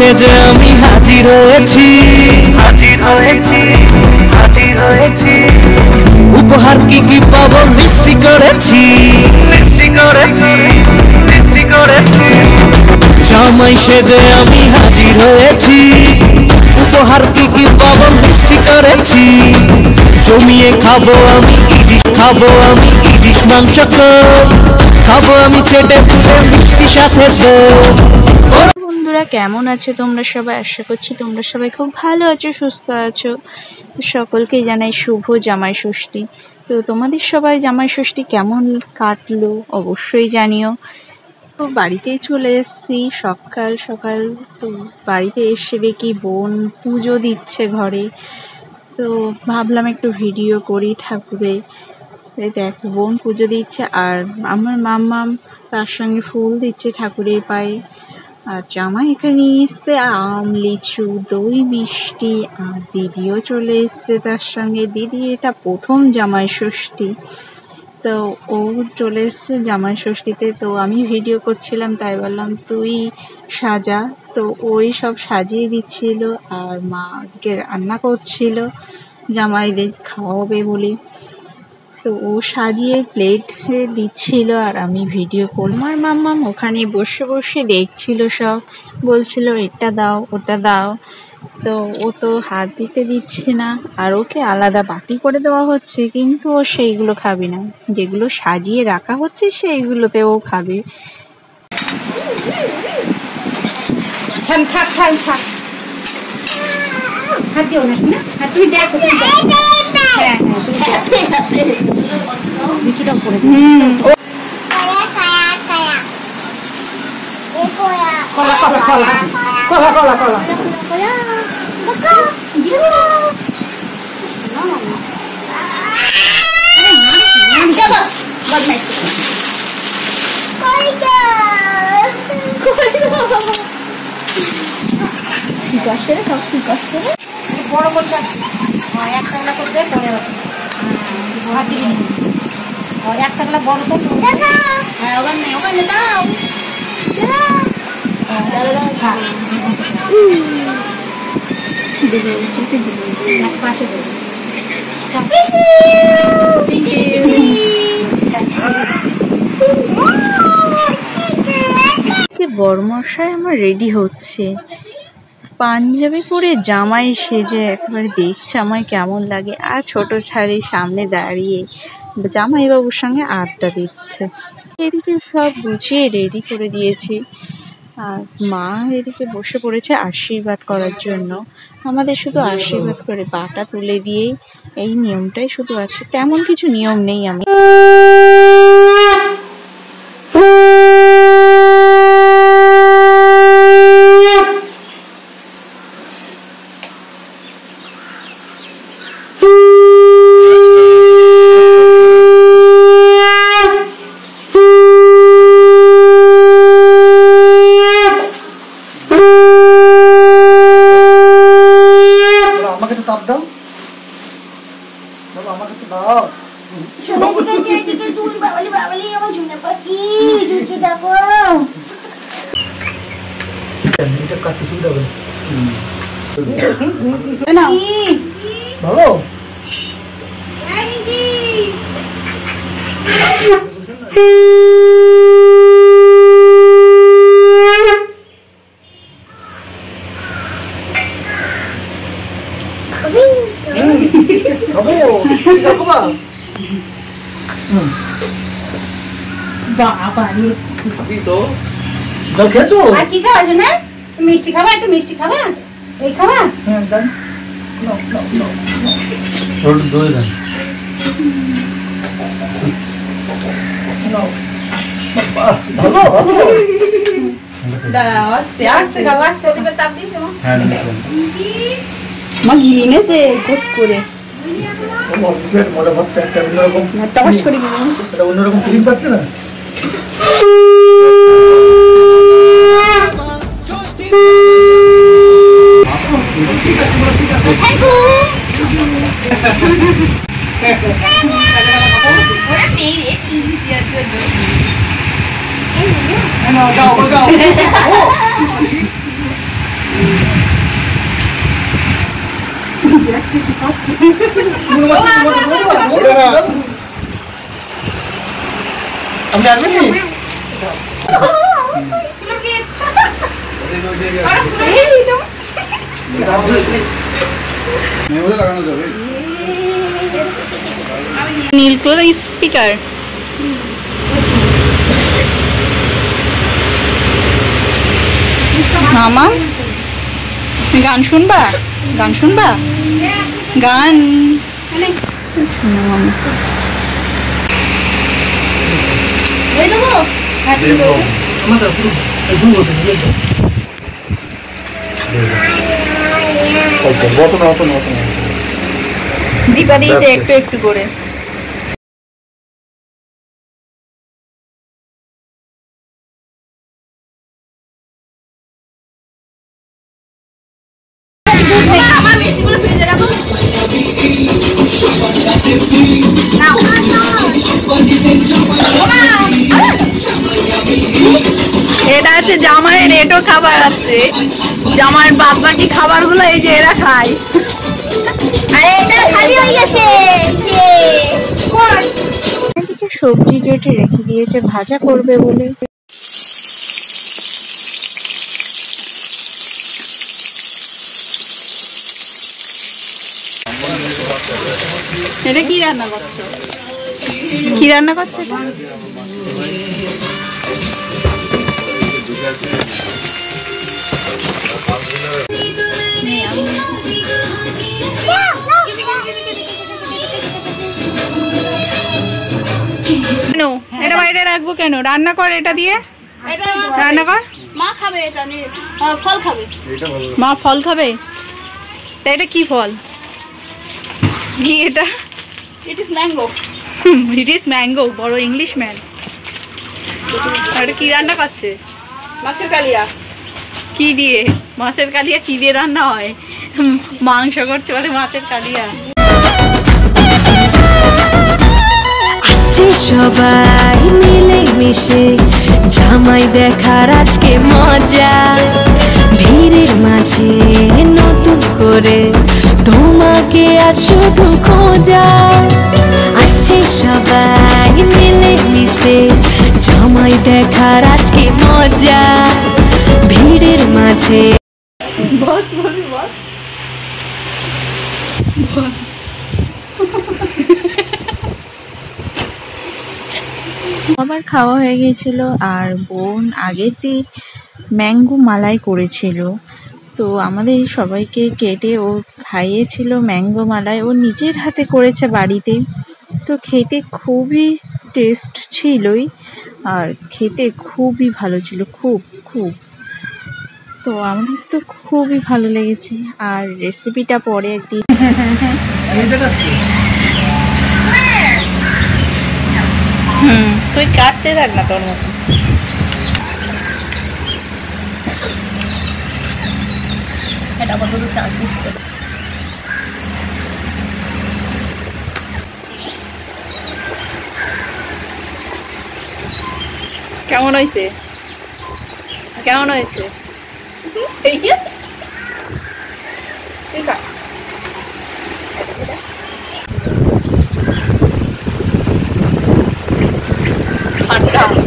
সেজে আমি হাজির হয়েছি, উপহার কি কি পাবো লিস্টি করেছি, জামাই সেজে আমি হাজির হয়েছি, উপহার কি কি পাবো লিস্টি করেছি। জমিয়ে খাবো আমি ইলিশ মাংস, খাবো আমি চেটে পুটে মিষ্টি সাথে দো। বন্ধুরা কেমন আছো তোমরা সবাই? আশা করছি তোমরা সবাই খুব ভালো আছো, সুস্থ আছো। সকলকে জানাই শুভ জামাই ষষ্ঠী। তো তোমাদের সবাই জামাই ষষ্ঠী কেমন কাটলো অবশ্যই জানিও। তো বাড়িতেই চলে এসেছি সকাল সকাল। তো বাড়িতে এসে দেখি বোন পুজো দিচ্ছে ঘরে, তো ভাবলাম একটু ভিডিও করি ঠাকুরে। দেখ বোন পুজো দিচ্ছে আর আমার মাম্মাম তার সঙ্গে ফুল দিচ্ছে ঠাকুরের পায়ে। আর জামাই এখানে এসছে আম, লিচু, দই, মিষ্টি, আর দিদিও চলে এসছে তার সঙ্গে। দিদি এটা প্রথম জামাই ষষ্ঠী, তো ও চলে এসছে জামাই ষষ্ঠীতে। তো আমি ভিডিও করছিলাম তাই বললাম তুই সাজা। তো ওই সব সাজিয়ে দিচ্ছিল আর মা ওদিকে রান্না করছিল জামাইদের খাওয়াবে বলে। তো ও সাজিয়ে প্লেটে দিচ্ছিল আর আমি ভিডিও করলাম। আর মাম্মাম ওখানে বসে বসে দেখছিল, সব বলছিল এটা দাও ওটা দাও। তো ও তো হাত দিতে দিচ্ছে না, আর ওকে আলাদা বাটি করে দেওয়া হচ্ছে, কিন্তু ও সেইগুলো খাবে না। যেগুলো সাজিয়ে রাখা হচ্ছে সেইগুলোতে ও খাবে। হাত দিও না শোনা, তুমি দেখো লিচুটা করে কলা কলা কলা কলা কলা কলা ঠিক আছে সব ঠিক আছে। বড় করতে এক চাকলা করতে পরে হাত দিবি আর এক চাকলা বড় করতে। হ্যাঁ ওখানে ওখানে দাও পাশে বড়মশাই আমার রেডি হচ্ছে, পাঞ্জাবি পরে জামাই সেজে একেবারে দেখছে আমায় কেমন লাগে। আর ছোট শাড়ির সামনে দাঁড়িয়ে জামাইবাবুর সঙ্গে আড্ডা দিচ্ছে। এদিকে সব গুছিয়ে রেডি করে দিয়েছি আর মা এদিকে বসে পড়েছে আশীর্বাদ করার জন্য। আমাদের শুধু আশীর্বাদ করে পাটা তুলে দিয়েই এই নিয়মটাই শুধু আছে, তেমন কিছু নিয়ম নেই। আমি কি খাওয়া না? মিষ্টি খাবা? একটু মিষ্টি খাবা? এই খাবা? আস্তে আস্তে খাবো, আস্তে তাপ দিয়েছে মা ঘি এনেছে গোট করে টস করে অন্যরকম ফিলিং পাচ্ছে না। আপনি আসবেন নি? নীল কালার স্পিকার। মামা গান শুনবা? গান শুনবা? গান দিবা দিয়েছে একটু একটু করে। এটা হচ্ছে জামাইয়ের রেটও খাবার আছে, জামাইয়ের বাদ বাকি খাবার গুলো এই যে এরা খায়। এদিকে সবজি কেটে রেখে দিয়েছে ভাজা করবে বলে। এটা কি রান্না করছো? কি রান্না করছো? এটা বাইরে রাখবো কেন? রান্না কর এটা দিয়ে, রান্না কর। মা খাবে এটা, ফল খাবে। মা ফল খাবে? এটা কি ফল? কি এটা? It is mango. It is mango. বড় ইংলিশ ম্যান। এটা কি রান্না করছে? মাছের কালিয়া। কি দিয়ে? মাছের কালিয়া কি দিয়ে রান্না হয়? মাংস করছে বলে মাছের কালিয়া। আসছে সবাই মিলে মিশে জামাই দেখার আজকে মজা, ভিড়ের মাঝে নতুন করে তোমাকে আজ শুধু খোঁজা। আসছে সবাই মিলে মিশে জামাই দেখার আজকে মজা, ভিড়ের মাঝে। আবার খাওয়া হয়ে গিয়েছিল আর বোন আগেতে ম্যাঙ্গো মালাই করেছিল, তো আমাদের সবাইকে কেটে ও খাইয়েছিল ম্যাঙ্গো মালাই। ও নিজের হাতে করেছে বাড়িতে, তো খেতে খুবই টেস্ট ছিলই আর খেতে খুবই ভালো ছিল, খুব খুব। তো আমাদের তো খুবই ভালো লেগেছে। আর রেসিপিটা পরে একদিন তুই কাটতে থাক না তোর মতো। এটা কত 4 পিস করে। কেমন হয়েছে? কেমন হয়েছে? ঠিক আছে। ঠান্ডা